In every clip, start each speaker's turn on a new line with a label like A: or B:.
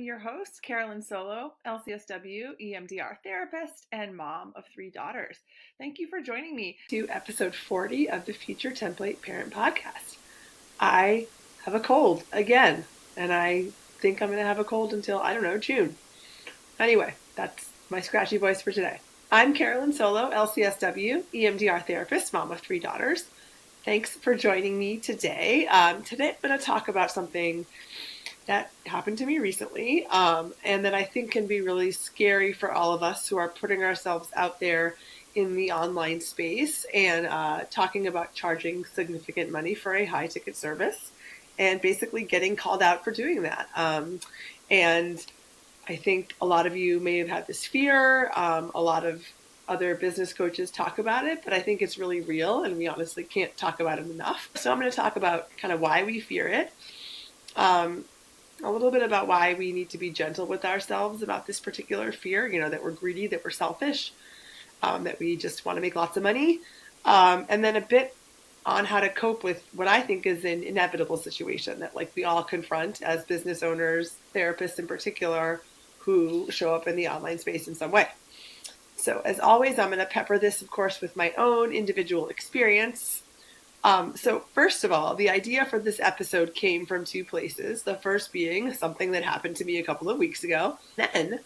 A: your host, Carolyn Solo, LCSW, EMDR therapist, and mom of 3 daughters. Thank you for joining me to episode 40 of the Future Template Parent Podcast. I have a cold again, and I think I'm going to have a cold until, June. Anyway, that's my scratchy voice for today. I'm Carolyn Solo, LCSW, EMDR therapist, mom of 3 daughters. Thanks for joining me today. Today I'm going to talk about something that happened to me recently, and that I think can be really scary for all of us who are putting ourselves out there in the online space and talking about charging significant money for a high ticket service and basically getting called out for doing that. And I think a lot of you may have had this fear. A lot of other business coaches talk about it, but I think it's really real and we honestly can't talk about it enough. So I'm going to talk about kind of why we fear it. A little bit about why we need to be gentle with ourselves about this particular fear, that we're greedy, that we're selfish, that we just want to make lots of money. And then a bit on how to cope with what I think is an inevitable situation that we all confront as business owners, therapists in particular, who show up in the online space in some way. So as always, I'm going to pepper this, of course, with my own individual experience. So first of all, the idea for this episode came from 2 places. The first being something that happened to me a couple of weeks ago. Then,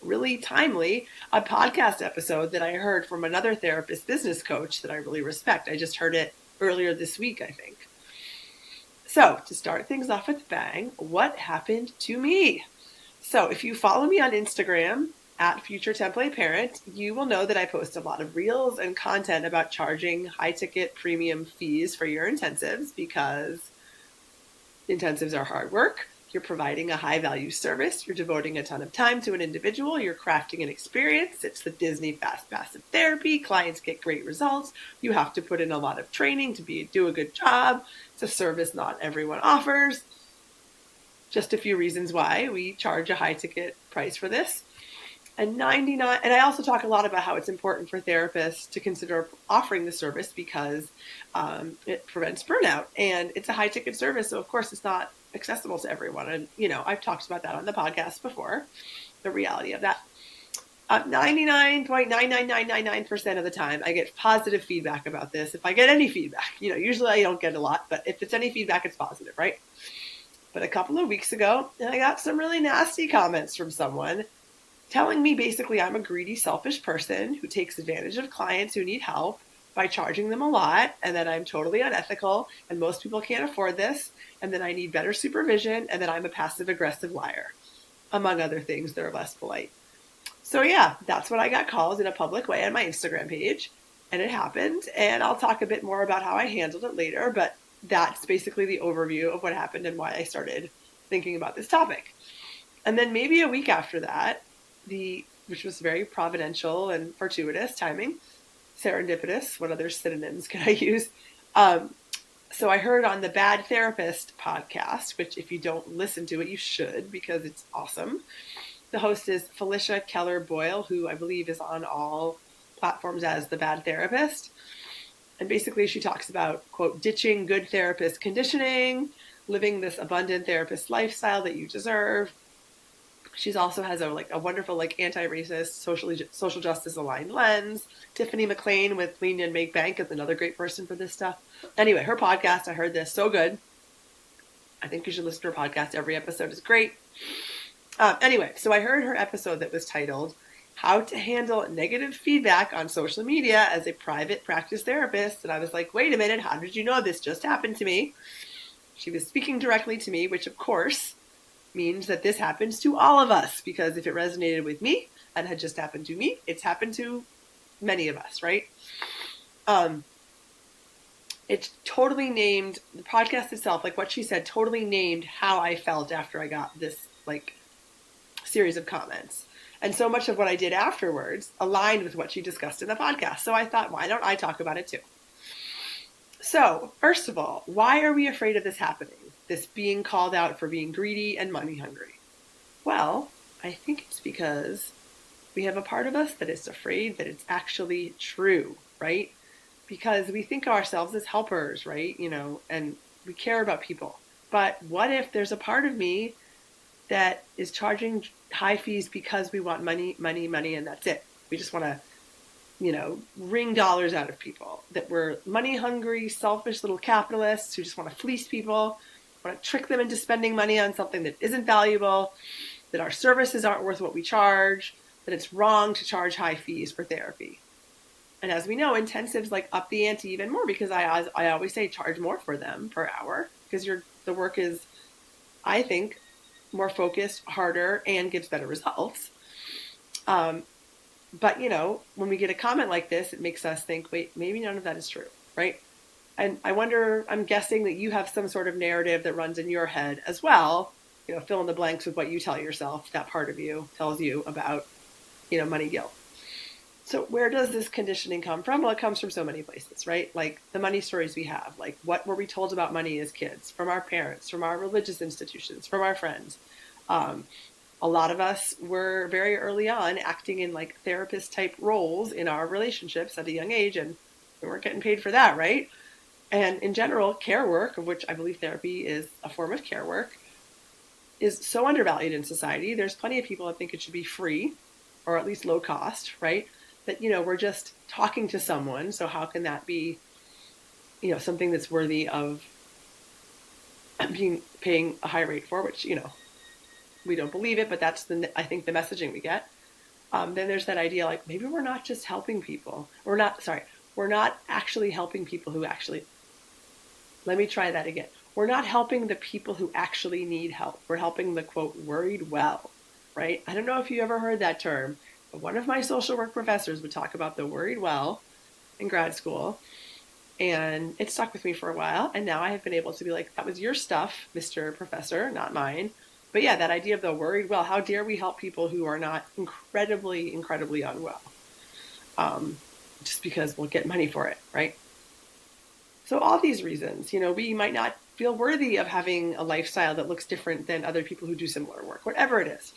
A: really timely, a podcast episode that I heard from another therapist business coach that I really respect. I just heard it earlier this week, I think. So to start things off with a bang, what happened to me? So if you follow me on Instagram, at Future Template Parent, you will know that I post a lot of reels and content about charging high ticket premium fees for your intensives because intensives are hard work. You're providing a high value service. You're devoting a ton of time to an individual. You're crafting an experience. It's the Disney fast passive therapy. Clients get great results. You have to put in a lot of training to do a good job. It's a service not everyone offers. Just a few reasons why we charge a high ticket price for this. And I also talk a lot about how it's important for therapists to consider offering the service because it prevents burnout and it's a high ticket service. So of course it's not accessible to everyone. And, I've talked about that on the podcast before, the reality of that. 99.99999% of the time I get positive feedback about this. If I get any feedback, usually I don't get a lot, but if it's any feedback, it's positive, right? But a couple of weeks ago, I got some really nasty comments from someone telling me basically I'm a greedy, selfish person who takes advantage of clients who need help by charging them a lot, and that I'm totally unethical and most people can't afford this, and that I need better supervision, and that I'm a passive-aggressive liar, among other things that are less polite. So yeah, that's what I got called in a public way on my Instagram page, and it happened, and I'll talk a bit more about how I handled it later, but that's basically the overview of what happened and why I started thinking about this topic. And then maybe a week after that, which was very providential and fortuitous timing, serendipitous, what other synonyms can I use? So I heard on the Bad Therapist podcast, which if you don't listen to it, you should because it's awesome. The host is Felicia Keller-Boyle, who I believe is on all platforms as the Bad Therapist. And basically she talks about, quote, ditching good therapist conditioning, living this abundant therapist lifestyle that you deserve. She's also has a wonderful anti-racist, social justice aligned lens. Tiffany McLean with Lean and Make Bank is another great person for this stuff. Anyway, her podcast, I heard this, so good. I think you should listen to her podcast. Every episode is great. Anyway, so I heard her episode that was titled How to Handle Negative Feedback on Social Media as a Private Practice Therapist. And I was like, wait a minute, how did you know this just happened to me? She was speaking directly to me, which of course means that this happens to all of us, because if it resonated with me and had just happened to me, it's happened to many of us, right? It's totally named, the podcast itself, what she said, totally named how I felt after I got this series of comments. And so much of what I did afterwards aligned with what she discussed in the podcast. So I thought, why don't I talk about it too? So first of all, why are we afraid of this happening? This being called out for being greedy and money hungry? Well, I think it's because we have a part of us that is afraid that it's actually true, right? Because we think of ourselves as helpers, right? And we care about people. But what if there's a part of me that is charging high fees because we want money, money, money, and that's it. We just want to, wring dollars out of people, that we're money hungry, selfish little capitalists who just want to fleece people, want to trick them into spending money on something that isn't valuable, that our services aren't worth what we charge, that it's wrong to charge high fees for therapy. And as we know, intensives like up the ante even more, because I always say charge more for them per hour, because the work is, I think, more focused, harder, and gives better results. But, when we get a comment like this, it makes us think, wait, maybe none of that is true, right? And I'm guessing that you have some sort of narrative that runs in your head as well, fill in the blanks with what you tell yourself, that part of you tells you about, money guilt. So where does this conditioning come from? Well, it comes from so many places, right? Like the money stories we have, like what were we told about money as kids, from our parents, from our religious institutions, from our friends. A lot of us were very early on acting in like therapist type roles in our relationships at a young age, and we weren't getting paid for that, right? And in general, care work, of which I believe therapy is a form of care work, is so undervalued in society. There's plenty of people that think it should be free or at least low cost, right? That, we're just talking to someone. So how can that be, something that's worthy of paying a high rate for, which, we don't believe it, but that's I think the messaging we get. Then there's that idea like maybe we're not just helping people. We're not actually helping people who actually, let me try that again. We're not helping the people who actually need help. We're helping the quote worried well, right? I don't know if you ever heard that term, but one of my social work professors would talk about the worried well in grad school. And it stuck with me for a while. And now I have been able to be like, that was your stuff, Mr. Professor, not mine. But yeah, that idea of the worried well, how dare we help people who are not incredibly, incredibly unwell? Just because we'll get money for it, right? So all these reasons, we might not feel worthy of having a lifestyle that looks different than other people who do similar work, whatever it is.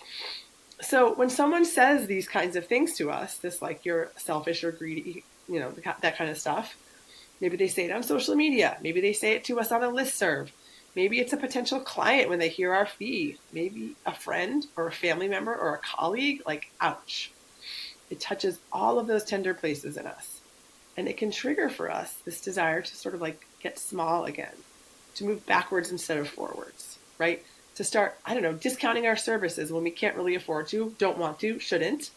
A: So when someone says these kinds of things to us, this like you're selfish or greedy, that kind of stuff, maybe they say it on social media. Maybe they say it to us on a listserv. Maybe it's a potential client when they hear our fee. Maybe a friend or a family member or a colleague, like, ouch. It touches all of those tender places in us. And it can trigger for us this desire to sort of like get small again, to move backwards instead of forwards, right? To start, discounting our services when we can't really afford to, don't want to, shouldn't.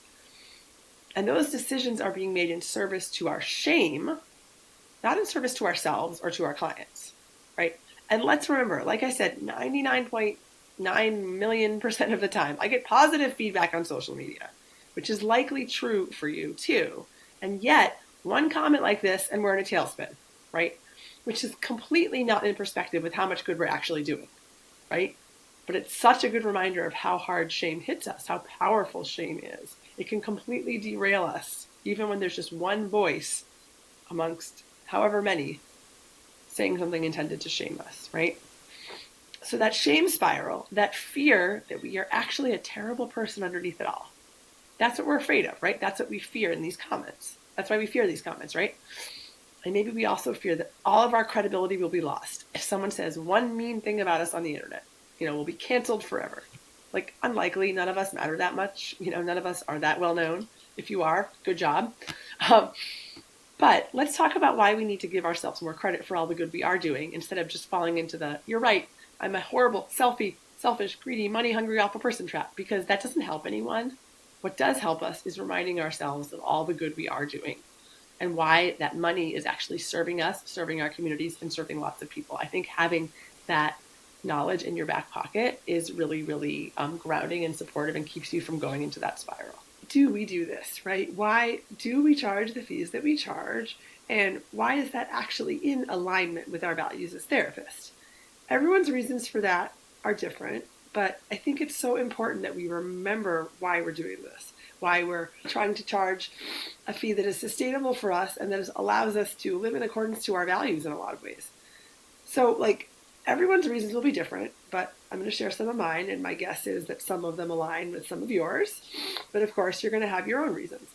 A: And those decisions are being made in service to our shame, not in service to ourselves or to our clients, right? And let's remember, like I said, 99.9 million% of the time, I get positive feedback on social media, which is likely true for you too. And yet, one comment like this and we're in a tailspin, right? Which is completely not in perspective with how much good we're actually doing, right? But it's such a good reminder of how hard shame hits us, how powerful shame is. It can completely derail us, even when there's just one voice amongst however many saying something intended to shame us, right? So that shame spiral, that fear that we are actually a terrible person underneath it all, that's what we're afraid of, right? That's what we fear in these comments. That's why we fear these comments, right? And maybe we also fear that all of our credibility will be lost. If someone says one mean thing about us on the internet, we'll be canceled forever. Like, unlikely. None of us matter that much. None of us are that well known. If you are, good job. But let's talk about why we need to give ourselves more credit for all the good we are doing instead of just falling into the, you're right, I'm a horrible, selfish, greedy, money-hungry, awful person trap, because that doesn't help anyone. What does help us is reminding ourselves of all the good we are doing and why that money is actually serving us, serving our communities, and serving lots of people. I think having that knowledge in your back pocket is really, really grounding and supportive and keeps you from going into that spiral. Do we do this, right? Why do we charge the fees that we charge? And why is that actually in alignment with our values as therapists? Everyone's reasons for that are different, but I think it's so important that we remember why we're doing this, why we're trying to charge a fee that is sustainable for us and that allows us to live in accordance to our values in a lot of ways. So, everyone's reasons will be different, but I'm going to share some of mine, and my guess is that some of them align with some of yours. But of course, you're going to have your own reasons.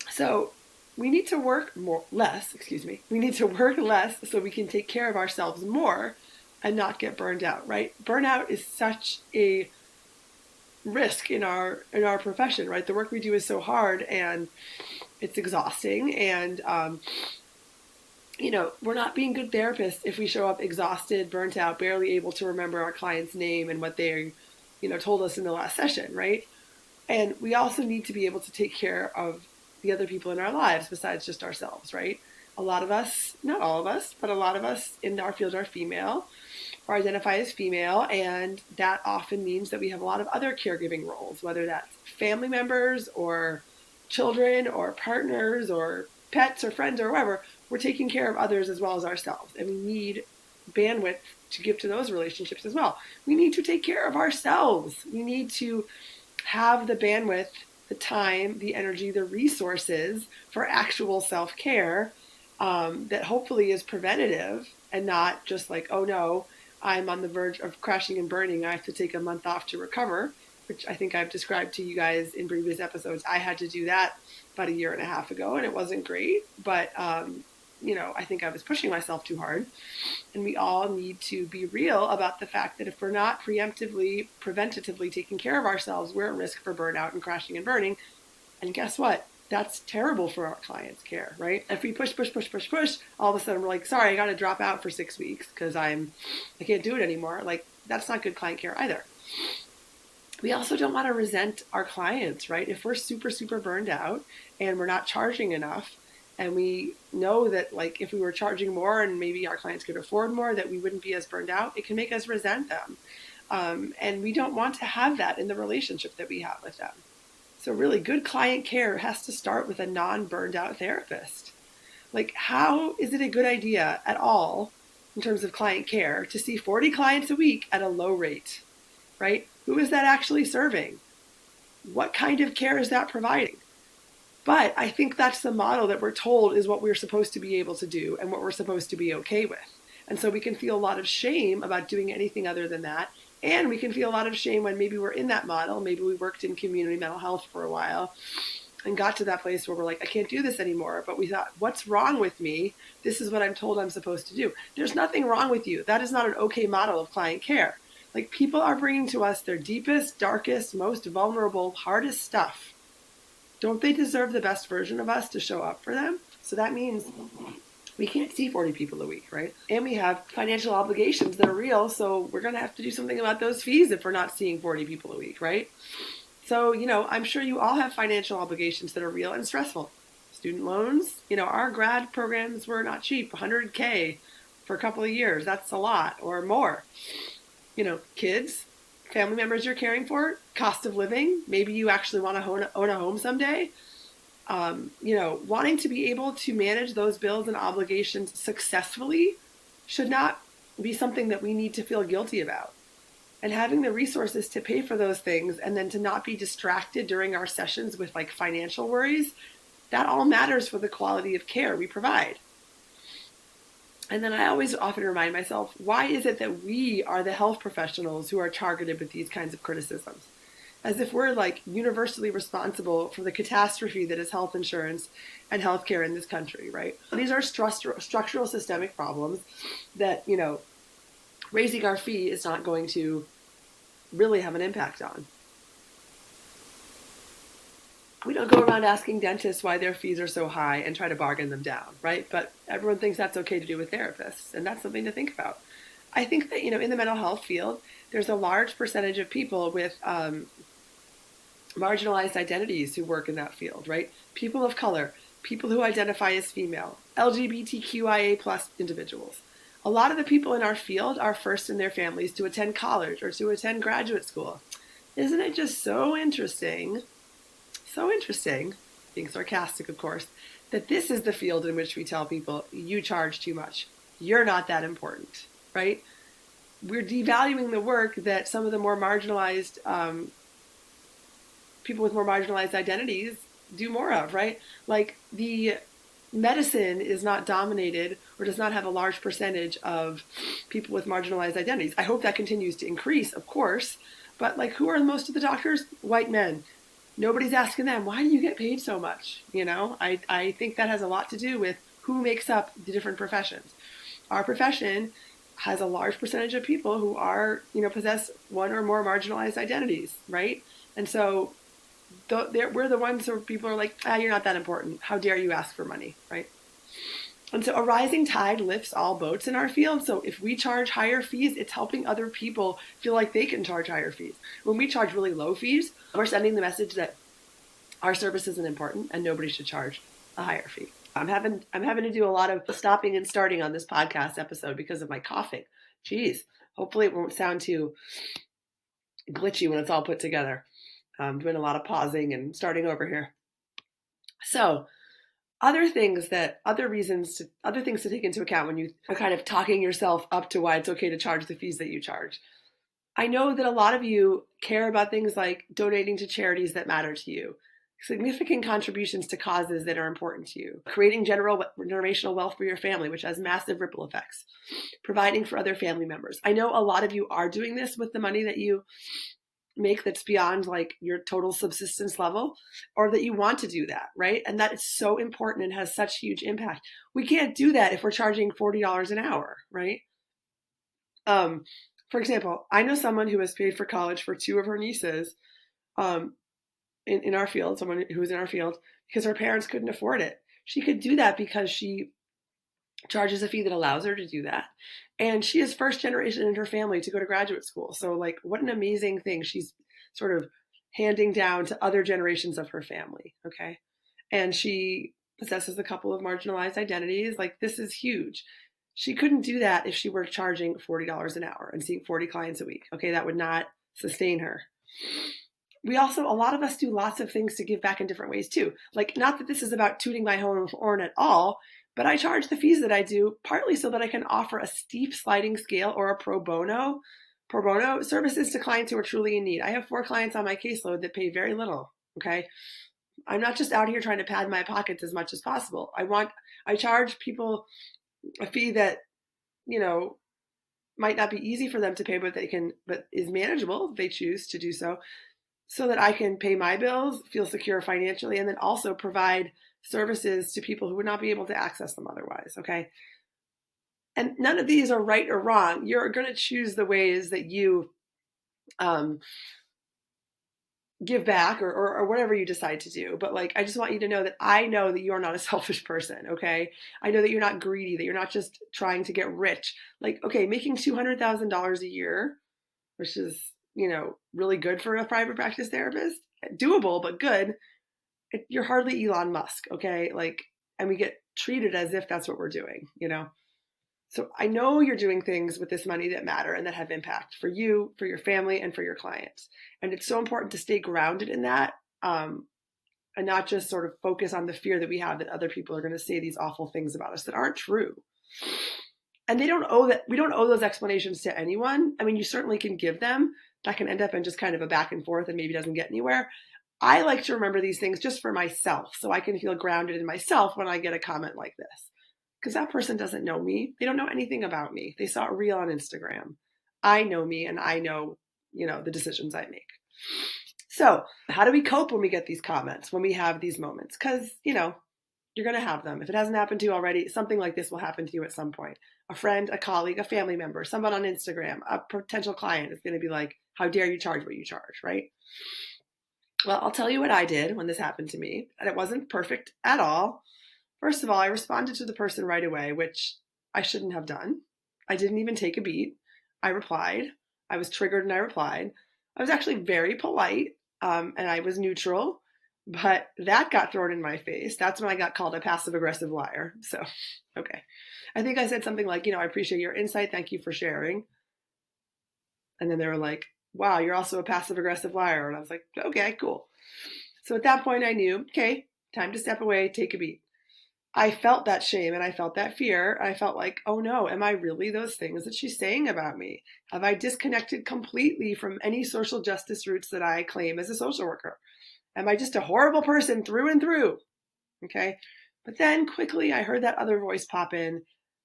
A: So we need to work less so we can take care of ourselves more and not get burned out, right? Burnout is such a risk in our profession, right? The work we do is so hard and it's exhausting, and we're not being good therapists if we show up exhausted, burnt out, barely able to remember our client's name and what they told us in the last session, right? And we also need to be able to take care of the other people in our lives besides just ourselves, right? A lot of us, not all of us, but a lot of us in our field are female or identify as female, and that often means that we have a lot of other caregiving roles, whether that's family members or children or partners or pets or friends or whoever. We're taking care of others as well as ourselves, and we need bandwidth to give to those relationships as well. We need to take care of ourselves. We need to have the bandwidth, the time, the energy, the resources for actual self-care that hopefully is preventative and not just like, oh no, I'm on the verge of crashing and burning. I have to take a month off to recover, which I think I've described to you guys in previous episodes. I had to do that about 1.5 years ago, and it wasn't great, but I think I was pushing myself too hard. And we all need to be real about the fact that if we're not preventatively taking care of ourselves, we're at risk for burnout and crashing and burning. And guess what? That's terrible for our clients' care, right? If we push, all of a sudden we're like, sorry, I got to drop out for 6 weeks because I can't do it anymore. Like, that's not good client care either. We also don't want to resent our clients, right? If we're super, super burned out and we're not charging enough, and we know that, like, if we were charging more and maybe our clients could afford more, that we wouldn't be as burned out, it can make us resent them. And we don't want to have that in the relationship that we have with them. So really, good client care has to start with a non-burned out therapist. Like, how is it a good idea at all in terms of client care to see 40 clients a week at a low rate, right? Who is that actually serving? What kind of care is that providing? But I think that's the model that we're told is what we're supposed to be able to do and what we're supposed to be okay with. And so we can feel a lot of shame about doing anything other than that. And we can feel a lot of shame when maybe we're in that model. Maybe we worked in community mental health for a while and got to that place where we're like, I can't do this anymore. But we thought, what's wrong with me? This is what I'm told I'm supposed to do. There's nothing wrong with you. That is not an okay model of client care. Like, people are bringing to us their deepest, darkest, most vulnerable, hardest stuff. Don't they deserve the best version of us to show up for them? So that means we can't see 40 people a week, right? And we have financial obligations that are real, so we're going to have to do something about those fees if we're not seeing 40 people a week, right? So, I'm sure you all have financial obligations that are real and stressful. Student loans, our grad programs were not cheap, $100K for a couple of years. That's a lot, or more. Kids, family members you're caring for, cost of living, maybe you actually want to own a home someday. Wanting to be able to manage those bills and obligations successfully should not be something that we need to feel guilty about. And having the resources to pay for those things and then to not be distracted during our sessions with like financial worries, that all matters for the quality of care we provide. And then I always often remind myself, why is it that we are the health professionals who are targeted with these kinds of criticisms? As if we're like universally responsible for the catastrophe that is health insurance and healthcare in this country, right? These are structural systemic problems that, raising our fee is not going to really have an impact on. We don't go around asking dentists why their fees are so high and try to bargain them down, right? But everyone thinks that's okay to do with therapists, and that's something to think about. I think that, in the mental health field, there's a large percentage of people with marginalized identities who work in that field, right? People of color, people who identify as female, LGBTQIA+ individuals. A lot of the people in our field are first in their families to attend college or to attend graduate school. Isn't it just so interesting, being sarcastic, of course, that this is the field in which we tell people, you charge too much. You're not that important, right? We're devaluing the work that some of the more marginalized people with more marginalized identities do more of, right? Like, the medicine is not dominated or does not have a large percentage of people with marginalized identities. I hope that continues to increase, of course, but like, who are most of the doctors? White men. Nobody's asking them, why do you get paid so much? I think that has a lot to do with who makes up the different professions. Our profession has a large percentage of people who are, possess one or more marginalized identities, right? And so we're the ones where people are like, you're not that important. How dare you ask for money, right? And so a rising tide lifts all boats in our field. So if we charge higher fees, it's helping other people feel like they can charge higher fees. When we charge really low fees, we're sending the message that our service isn't important and nobody should charge a higher fee. I'm having to do a lot of stopping and starting on this podcast episode because of my coughing. Jeez, hopefully it won't sound too glitchy when it's all put together. I'm doing a lot of pausing and starting over here. So other things to take into account when you are kind of talking yourself up to why it's okay to charge the fees that you charge. I know that a lot of you care about things like donating to charities that matter to you, significant contributions to causes that are important to you, creating generational wealth for your family, which has massive ripple effects, providing for other family members. I know a lot of you are doing this with the money that you make that's beyond like your total subsistence level, or that you want to do that, right? And that is so important and has such huge impact. We can't do that if we're charging $40 an hour, right? For example, I know someone who has paid for college for two of her nieces in our field, someone who was in our field, because her parents couldn't afford it. She could do that because she charges a fee that allows her to do that. And she is first generation in her family to go to graduate school. So like, what an amazing thing she's sort of handing down to other generations of her family. Okay. And she possesses a couple of marginalized identities. Like, this is huge. She couldn't do that if she were charging $40 an hour and seeing 40 clients a week. Okay. That would not sustain her. We also, a lot of us do lots of things to give back in different ways too. Like, not that this is about tooting my own horn at all, but I charge the fees that I do partly so that I can offer a steep sliding scale or a pro bono services to clients who are truly in need. I have 4 clients on my caseload that pay very little. Okay. I'm not just out here trying to pad my pockets as much as possible. I charge people a fee that, might not be easy for them to pay, but is manageable if they choose to do so that I can pay my bills, feel secure financially, and then also provide services to people who would not be able to access them otherwise. Okay. And none of these are right or wrong. You're going to choose the ways that you give back or whatever you decide to do. But like, I just want you to know that I know that you're not a selfish person. Okay. I know that you're not greedy, that you're not just trying to get rich. Like, okay, making $200,000 a year, which is, really good for a private practice therapist, doable, but good. You're hardly Elon Musk. Okay. Like, and we get treated as if that's what we're doing, So I know you're doing things with this money that matter and that have impact for you, for your family, and for your clients. And it's so important to stay grounded in that, and not just sort of focus on the fear that we have that other people are going to say these awful things about us that aren't true. And we don't owe those explanations to anyone. I mean, you certainly can give them. That can end up in just kind of a back and forth and maybe doesn't get anywhere. I like to remember these things just for myself so I can feel grounded in myself when I get a comment like this. Because that person doesn't know me. They don't know anything about me. They saw a reel on Instagram. I know me and I know, the decisions I make. So how do we cope when we get these comments, when we have these moments? Because, you're going to have them. If it hasn't happened to you already, something like this will happen to you at some point. A friend, a colleague, a family member, someone on Instagram, a potential client is going to be like, how dare you charge what you charge, right? Well, I'll tell you what I did when this happened to me. And it wasn't perfect at all. First of all, I responded to the person right away, which I shouldn't have done. I didn't even take a beat. I replied. I was triggered and I replied. I was actually very polite, and I was neutral, but that got thrown in my face. That's when I got called a passive-aggressive liar. So, okay. I think I said something like, I appreciate your insight. Thank you for sharing. And then they were like, wow, you're also a passive-aggressive liar. And I was like, okay, cool. So at that point I knew, okay, time to step away, take a beat. I felt that shame and I felt that fear. I felt like, oh no, am I really those things that she's saying about me? Have I disconnected completely from any social justice roots that I claim as a social worker? Am I just a horrible person through and through? Okay. But then quickly I heard that other voice pop in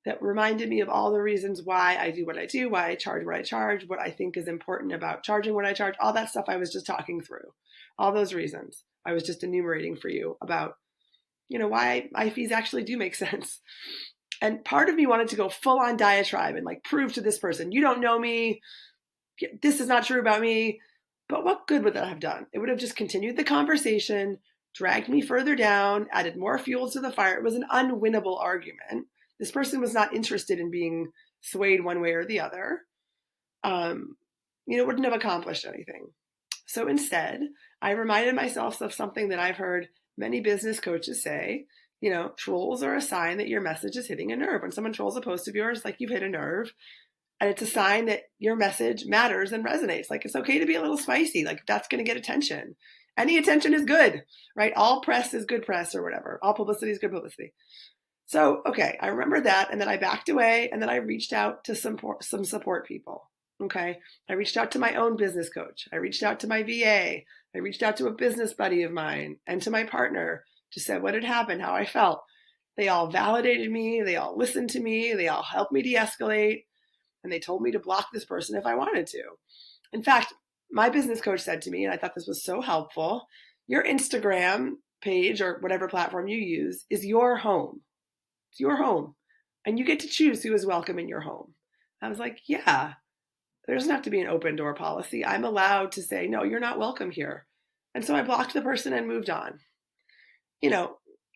A: that reminded me of all the reasons why I do what I do, why I charge what I charge, what I think is important about charging what I charge, all that stuff I was just talking through. All those reasons I was just enumerating for you about, why my fees actually do make sense. And part of me wanted to go full on diatribe and like prove to this person, you don't know me. This is not true about me. But what good would that have done? It would have just continued the conversation, dragged me further down, added more fuel to the fire. It was an unwinnable argument. This person was not interested in being swayed one way or the other. Wouldn't have accomplished anything. So instead, I reminded myself of something that I've heard many business coaches say. Trolls are a sign that your message is hitting a nerve. When someone trolls a post of yours, like you've hit a nerve, and it's a sign that your message matters and resonates. Like it's okay to be a little spicy. Like that's going to get attention. Any attention is good, right? All press is good press or whatever. All publicity is good publicity. So, okay, I remember that. And then I backed away and then I reached out to some support people. Okay. I reached out to my own business coach. I reached out to my VA. I reached out to a business buddy of mine and to my partner to say what had happened, how I felt. They all validated me. They all listened to me. They all helped me de-escalate. And they told me to block this person if I wanted to. In fact, my business coach said to me, and I thought this was so helpful, your Instagram page or whatever platform you use is your home. It's your home. And you get to choose who is welcome in your home. I was like, yeah, there doesn't have to be an open door policy. I'm allowed to say, no, you're not welcome here. And so I blocked the person and moved on.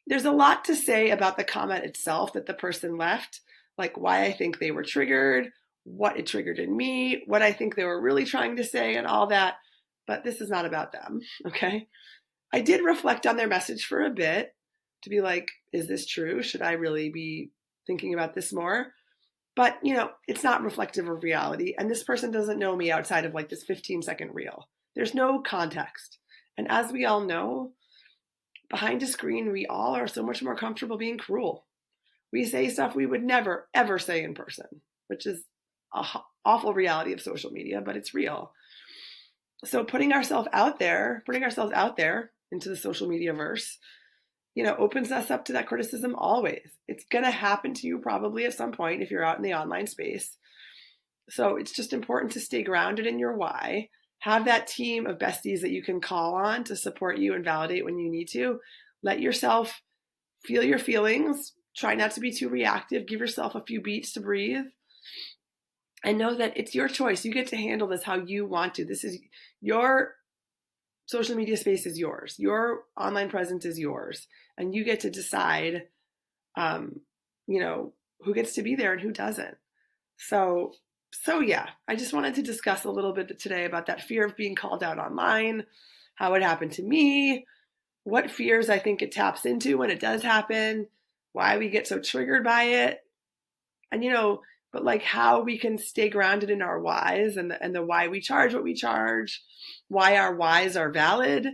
A: There's a lot to say about the comment itself that the person left, like why I think they were triggered, what it triggered in me, what I think they were really trying to say and all that. But this is not about them, okay? I did reflect on their message for a bit to be like, is this true? Should I really be thinking about this more? But, it's not reflective of reality. And this person doesn't know me outside of like this 15-second reel. There's no context. And as we all know, behind a screen, we all are so much more comfortable being cruel. We say stuff we would never, ever say in person, which is an awful reality of social media, but it's real. So putting ourselves out there into the social media verse, opens us up to that criticism always. It's going to happen to you probably at some point if you're out in the online space. So it's just important to stay grounded in your why. Have that team of besties that you can call on to support you and validate when you need to. Let yourself feel your feelings. Try not to be too reactive. Give yourself a few beats to breathe. And know that it's your choice. You get to handle this how you want to. This is your social media space is yours. Your online presence is yours. And you get to decide, who gets to be there and who doesn't. So yeah, I just wanted to discuss a little bit today about that fear of being called out online, how it happened to me, what fears I think it taps into when it does happen, why we get so triggered by it. And, but like how we can stay grounded in our whys and the why we charge what we charge, why our whys are valid,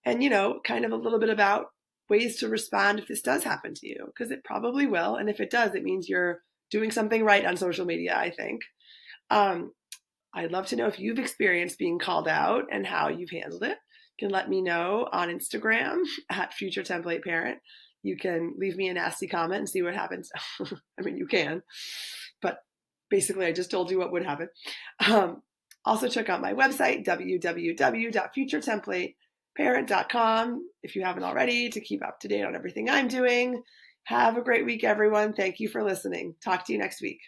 A: and, kind of a little bit about ways to respond if this does happen to you, because it probably will. And if it does, it means you're doing something right on social media, I think. I'd love to know if you've experienced being called out and how you've handled it. You can let me know on Instagram at Future Template Parent. You can leave me a nasty comment and see what happens. I mean, you can, but basically I just told you what would happen. Also check out my website, www.futuretemplateparent.com, if you haven't already, to keep up to date on everything I'm doing. Have a great week, everyone. Thank you for listening. Talk to you next week.